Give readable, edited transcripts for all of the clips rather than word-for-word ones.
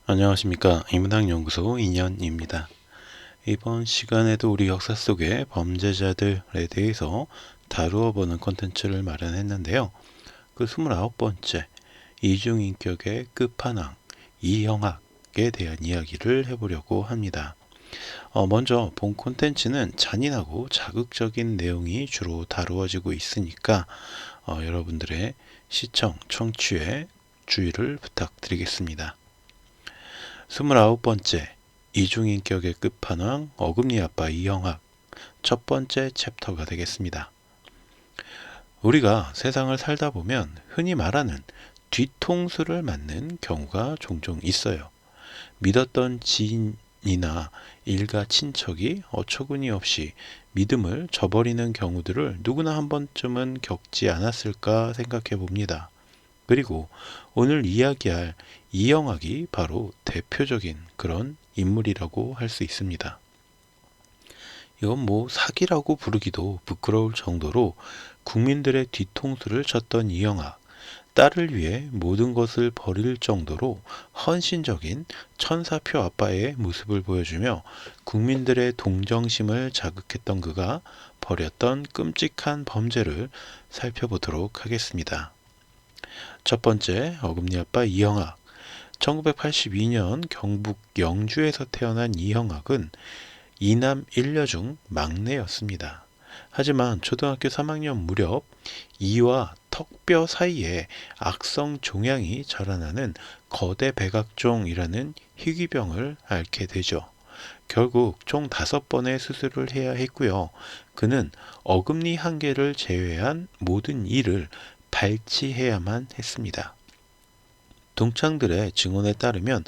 안녕하십니까. 인문학연구소 인연입니다. 이번 시간에도 우리 역사 속의 범죄자들에 대해서 다루어 보는 콘텐츠를 마련했는데요. 그 29번째 이중인격의 끝판왕 이형학에 대한 이야기를 해보려고 합니다. 먼저 본 콘텐츠는 잔인하고 자극적인 내용이 주로 다루어지고 있으니까 여러분들의 시청, 청취에 주의를 부탁드리겠습니다. 29번째 이중인격의 끝판왕 어금니 아빠 이형학 첫 번째 챕터가 되겠습니다. 우리가 세상을 살다 보면 흔히 말하는 뒤통수를 맞는 경우가 종종 있어요. 믿었던 지인이나 일가 친척이 어처구니 없이 믿음을 저버리는 경우들을 누구나 한 번쯤은 겪지 않았을까 생각해 봅니다. 그리고 오늘 이야기할 이형학이 바로 대표적인 그런 인물이라고 할 수 있습니다. 이건 사기라고 부르기도 부끄러울 정도로 국민들의 뒤통수를 쳤던 이형학, 딸을 위해 모든 것을 버릴 정도로 헌신적인 천사표 아빠의 모습을 보여주며 국민들의 동정심을 자극했던 그가 벌였던 끔찍한 범죄를 살펴보도록 하겠습니다. 첫 번째 어금니 아빠 이형학. 1982년 경북 영주에서 태어난 이형학은 이남 일녀 중 막내였습니다. 하지만 초등학교 3학년 무렵 이와 턱뼈 사이에 악성 종양이 자라나는 거대 백악종이라는 희귀병을 앓게 되죠. 결국 총 5번의 수술을 해야 했고요. 그는 어금니 한 개를 제외한 모든 일을 발치해야만 했습니다. 동창들의 증언에 따르면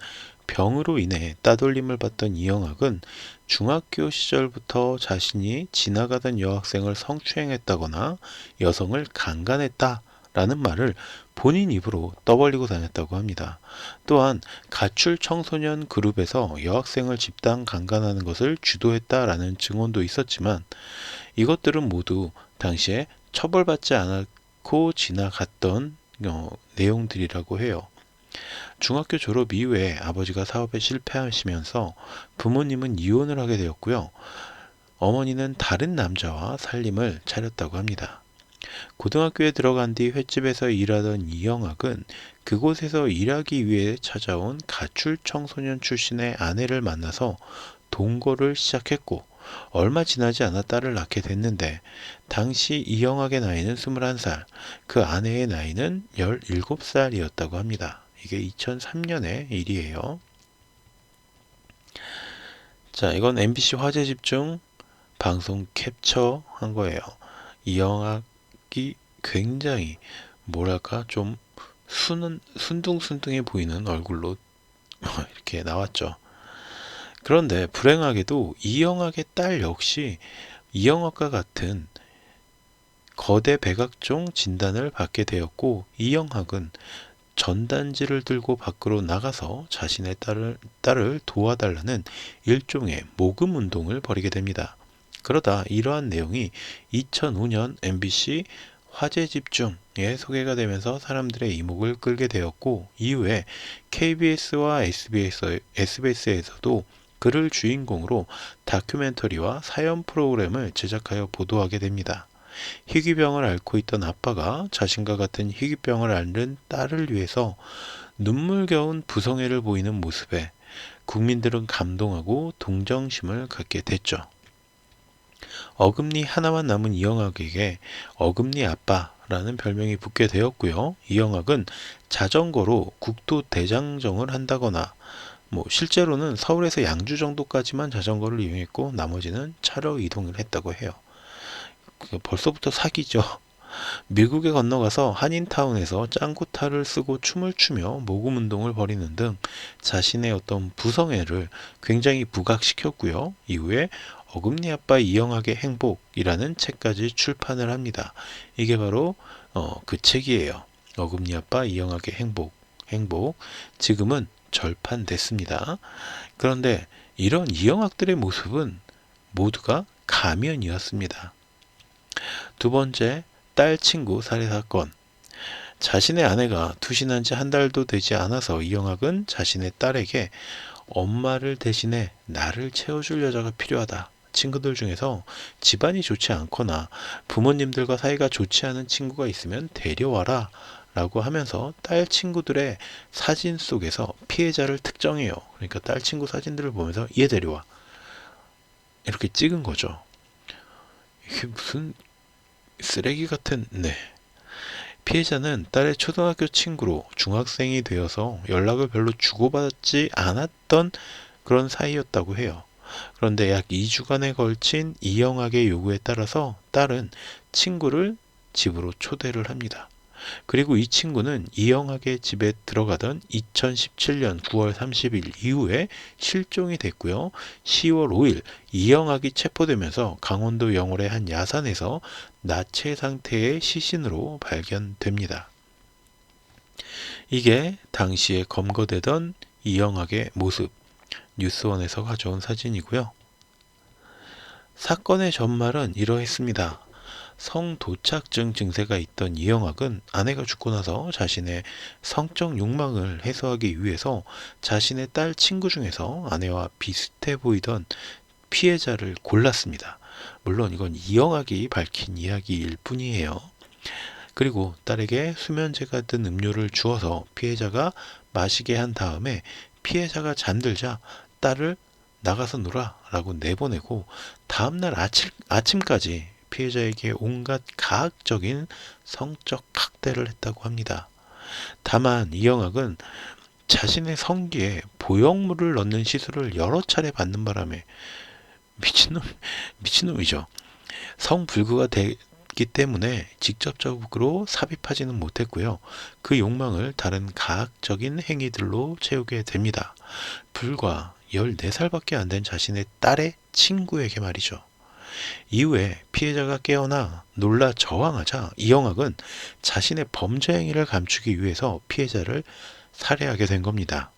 병으로 인해 따돌림을 받던 이형학은 중학교 시절부터 자신이 지나가던 여학생을 성추행했다거나 여성을 강간했다라는 말을 본인 입으로 떠벌리고 다녔다고 합니다. 또한 가출 청소년 그룹에서 여학생을 집단 강간하는 것을 주도했다라는 증언도 있었지만 이것들은 모두 당시에 처벌받지 않았고 지나갔던 내용들이라고 해요. 중학교 졸업 이후에 아버지가 사업에 실패하시면서 부모님은 이혼을 하게 되었고요. 어머니는 다른 남자와 살림을 차렸다고 합니다. 고등학교에 들어간 뒤 횟집에서 일하던 이형학은 그곳에서 일하기 위해 찾아온 가출 청소년 출신의 아내를 만나서 동거를 시작했고 얼마 지나지 않아 딸을 낳게 됐는데 당시 이형학의 나이는 21살, 그 아내의 나이는 17살이었다고 합니다. 이게 2003년의 일이에요. 자, 이건 MBC 화제 집중 방송 캡처한 거예요. 이형학이 굉장히 좀 순둥순둥해 보이는 얼굴로 이렇게 나왔죠. 그런데 불행하게도 이형학의 딸 역시 이형학과 같은 거대 백악종 진단을 받게 되었고 이형학은 전단지를 들고 밖으로 나가서 자신의 딸을 도와달라는 일종의 모금 운동을 벌이게 됩니다. 그러다 이러한 내용이 2005년 MBC 화제 집중에 소개가 되면서 사람들의 이목을 끌게 되었고 이후에 KBS와 SBS에서도 그를 주인공으로 다큐멘터리와 사연 프로그램을 제작하여 보도하게 됩니다. 희귀병을 앓고 있던 아빠가 자신과 같은 희귀병을 앓는 딸을 위해서 눈물겨운 부성애를 보이는 모습에 국민들은 감동하고 동정심을 갖게 됐죠. 어금니 하나만 남은 이형학에게 어금니 아빠라는 별명이 붙게 되었고요. 이형학은 자전거로 국도 대장정을 한다거나 실제로는 서울에서 양주 정도까지만 자전거를 이용했고 나머지는 차로 이동을 했다고 해요. 벌써부터 사기죠. 미국에 건너가서 한인타운에서 짱구타를 쓰고 춤을 추며 모금운동을 벌이는 등 자신의 어떤 부성애를 굉장히 부각시켰고요. 이후에 어금니 아빠 이형학의 행복이라는 책까지 출판을 합니다. 이게 바로 그 책이에요. 어금니 아빠 이형학의 행복. 지금은 절판됐습니다. 그런데 이런 이형학들의 모습은 모두가 가면이었습니다. 두 번째, 딸 친구 살해 사건. 자신의 아내가 투신한 지 한 달도 되지 않아서 이영학은 자신의 딸에게 엄마를 대신해 나를 채워줄 여자가 필요하다. 친구들 중에서 집안이 좋지 않거나 부모님들과 사이가 좋지 않은 친구가 있으면 데려와라 라고 하면서 딸 친구들의 사진 속에서 피해자를 특정해요. 그러니까 딸 친구 사진들을 보면서 얘 데려와. 이렇게 찍은 거죠. 이게 무슨 쓰레기 같은, 네. 피해자는 딸의 초등학교 친구로 중학생이 되어서 연락을 별로 주고받지 않았던 그런 사이였다고 해요. 그런데 약 2주간에 걸친 이영학의 요구에 따라서 딸은 친구를 집으로 초대를 합니다. 그리고 이 친구는 이영학의 집에 들어가던 2017년 9월 30일 이후에 실종이 됐고요. 10월 5일 이영학이 체포되면서 강원도 영월의 한 야산에서 나체 상태의 시신으로 발견됩니다. 이게 당시에 검거되던 이영학의 모습, 뉴스원에서 가져온 사진이고요. 사건의 전말은 이러했습니다. 성도착증 증세가 있던 이영학은 아내가 죽고 나서 자신의 성적 욕망을 해소하기 위해서 자신의 딸 친구 중에서 아내와 비슷해 보이던 피해자를 골랐습니다. 물론 이건 이영학이 밝힌 이야기일 뿐이에요. 그리고 딸에게 수면제가 든 음료를 주어서 피해자가 마시게 한 다음에 피해자가 잠들자 딸을 나가서 놀아 라고 내보내고 다음날 아침까지 피해자에게 온갖 가학적인 성적 학대를 했다고 합니다. 다만 이영학은 자신의 성기에 보형물을 넣는 시술을 여러 차례 받는 바람에 미친놈이죠. 성불구가 되기 때문에 직접적으로 삽입하지는 못했고요. 그 욕망을 다른 가학적인 행위들로 채우게 됩니다. 불과 14살밖에 안 된 자신의 딸의 친구에게 말이죠. 이후에 피해자가 깨어나 놀라 저항하자 이영학은 자신의 범죄 행위를 감추기 위해서 피해자를 살해하게 된 겁니다.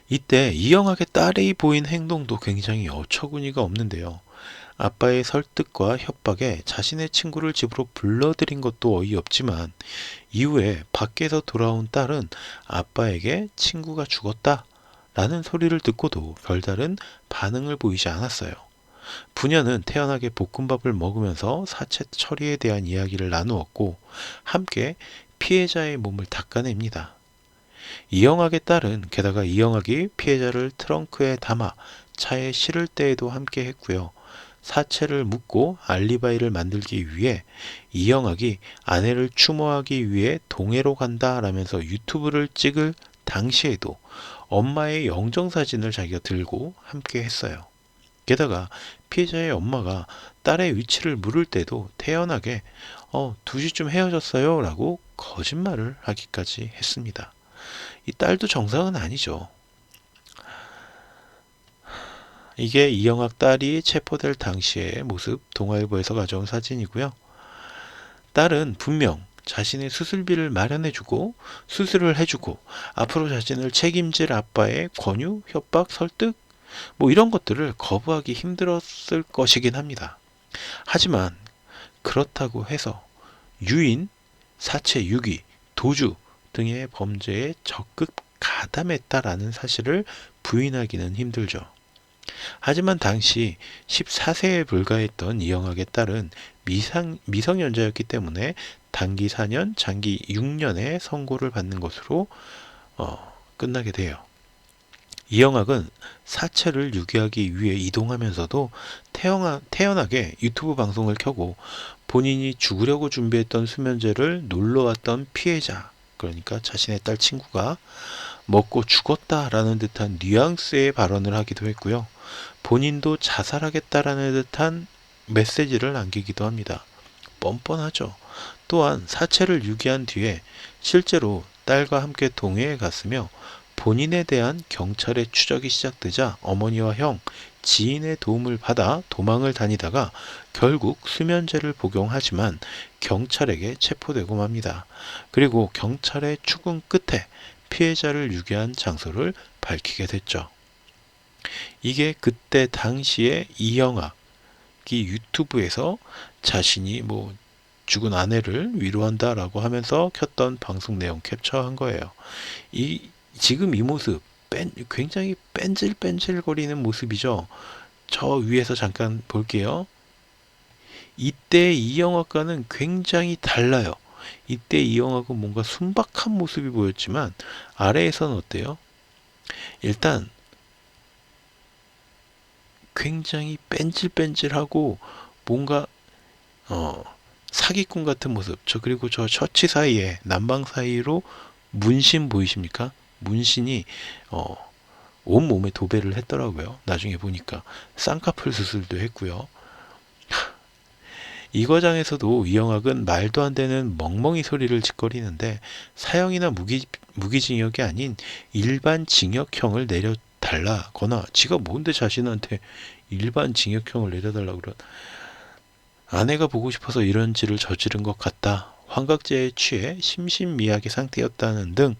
이때 이영학의 딸이 보인 행동도 굉장히 어처구니가 없는데요. 아빠의 설득과 협박에 자신의 친구를 집으로 불러들인 것도 어이없지만 이후에 밖에서 돌아온 딸은 아빠에게 친구가 죽었다 라는 소리를 듣고도 별다른 반응을 보이지 않았어요. 부녀는 태연하게 볶음밥을 먹으면서 사체 처리에 대한 이야기를 나누었고 함께 피해자의 몸을 닦아냅니다. 이영학의 딸은 게다가 이영학이 피해자를 트렁크에 담아 차에 실을 때에도 함께 했고요. 사체를 묻고 알리바이를 만들기 위해 이영학이 아내를 추모하기 위해 동해로 간다 라면서 유튜브를 찍을 당시에도 엄마의 영정사진을 자기가 들고 함께 했어요. 게다가 피해자의 엄마가 딸의 위치를 물을 때도 태연하게 2시쯤 헤어졌어요 라고 거짓말을 하기까지 했습니다. 이 딸도 정상은 아니죠. 이게 이영학 딸이 체포될 당시의 모습 동아일보에서 가져온 사진이고요. 딸은 분명 자신의 수술비를 마련해주고 수술을 해주고 앞으로 자신을 책임질 아빠의 권유, 협박, 설득 이런 것들을 거부하기 힘들었을 것이긴 합니다. 하지만 그렇다고 해서 유인, 사체 유기, 도주 등의 범죄에 적극 가담했다라는 사실을 부인하기는 힘들죠. 하지만 당시 14세에 불과했던 이영학의 딸은 미성년자였기 때문에 단기 4년, 장기 6년의 선고를 받는 것으로 끝나게 돼요. 이영학은 사체를 유기하기 위해 이동하면서도 태연하게 유튜브 방송을 켜고 본인이 죽으려고 준비했던 수면제를 놀러왔던 피해자, 그러니까 자신의 딸 친구가 먹고 죽었다라는 듯한 뉘앙스의 발언을 하기도 했고요. 본인도 자살하겠다라는 듯한 메시지를 남기기도 합니다. 뻔뻔하죠. 또한 사체를 유기한 뒤에 실제로 딸과 함께 동해에 갔으며 본인에 대한 경찰의 추적이 시작되자 어머니와 형, 지인의 도움을 받아 도망을 다니다가 결국 수면제를 복용하지만 경찰에게 체포되고 맙니다. 그리고 경찰의 추궁 끝에 피해자를 유기한 장소를 밝히게 됐죠. 이게 그때 당시에 이영학이 유튜브에서 자신이 죽은 아내를 위로한다라고 하면서 켰던 방송 내용 캡처한 거예요. 지금 이 모습 굉장히 뺀질뺀질거리는 모습이죠. 저 위에서 잠깐 볼게요. 이때 이영화과는 굉장히 달라요. 이때 이영화가 뭔가 순박한 모습이 보였지만 아래에서는 어때요? 일단 굉장히 뺀질뺀질하고 뭔가 사기꾼 같은 모습. 그리고 저 셔츠 사이에 남방 사이로 문신 보이십니까? 문신이 온몸에 도배를 했더라고요. 나중에 보니까 쌍꺼풀 수술도 했고요. 이 과정에서도 이영학은 말도 안 되는 멍멍이 소리를 짓거리는데 사형이나 무기징역이 아닌 일반 징역형을 내려달라거나 지가 뭔데 자신한테 일반 징역형을 내려달라고 그런 아내가 보고 싶어서 이런 짓을 저지른 것 같다. 환각제에 취해 심신미약의 상태였다는 등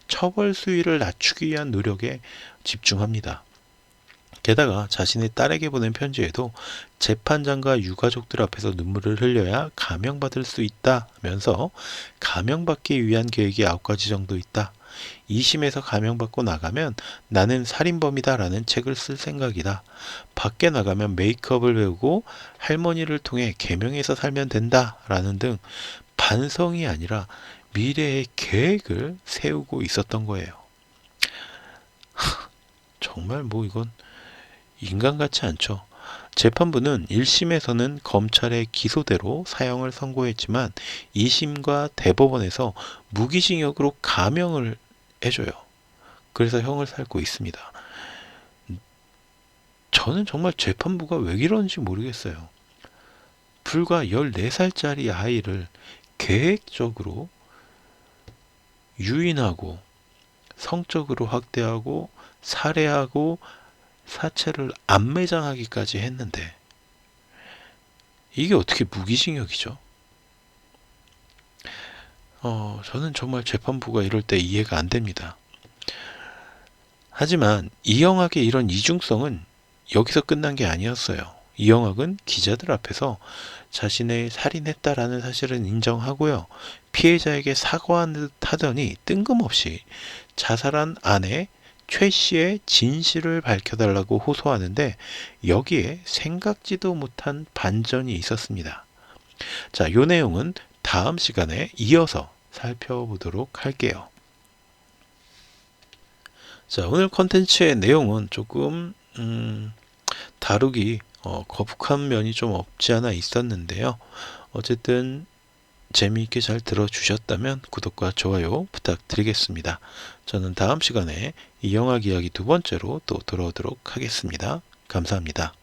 처벌 수위를 낮추기 위한 노력에 집중합니다. 게다가 자신의 딸에게 보낸 편지에도 재판장과 유가족들 앞에서 눈물을 흘려야 감형받을 수 있다면서 감형받기 위한 계획이 9가지 정도 있다. 2심에서 감형받고 나가면 나는 살인범이다 라는 책을 쓸 생각이다. 밖에 나가면 메이크업을 배우고 할머니를 통해 계명해서 살면 된다 라는 등 반성이 아니라 미래의 계획을 세우고 있었던 거예요. 정말 뭐 이건 인간 같지 않죠. 재판부는 1심에서는 검찰의 기소대로 사형을 선고했지만 2심과 대법원에서 무기징역으로 감형을 해줘요. 그래서 형을 살고 있습니다. 저는 정말 재판부가 왜 이러는지 모르겠어요. 불과 14살짜리 아이를 계획적으로 유인하고 성적으로 학대하고 살해하고 사체를 안매장하기까지 했는데 이게 어떻게 무기징역이죠? 저는 정말 재판부가 이럴 때 이해가 안 됩니다. 하지만 이영학의 이런 이중성은 여기서 끝난 게 아니었어요. 이영학은 기자들 앞에서 자신의 살인했다라는 사실을 인정하고요. 피해자에게 사과한 듯 하더니 뜬금없이 자살한 아내 최 씨의 진실을 밝혀달라고 호소하는데 여기에 생각지도 못한 반전이 있었습니다. 자, 이 내용은 다음 시간에 이어서 살펴보도록 할게요. 자, 오늘 컨텐츠의 내용은 조금 다루기 거북한 면이 좀 없지 않아 있었는데요. 어쨌든 재미있게 잘 들어주셨다면 구독과 좋아요 부탁드리겠습니다. 저는 다음 시간에 이영학 이야기 2번째로 또 돌아오도록 하겠습니다. 감사합니다.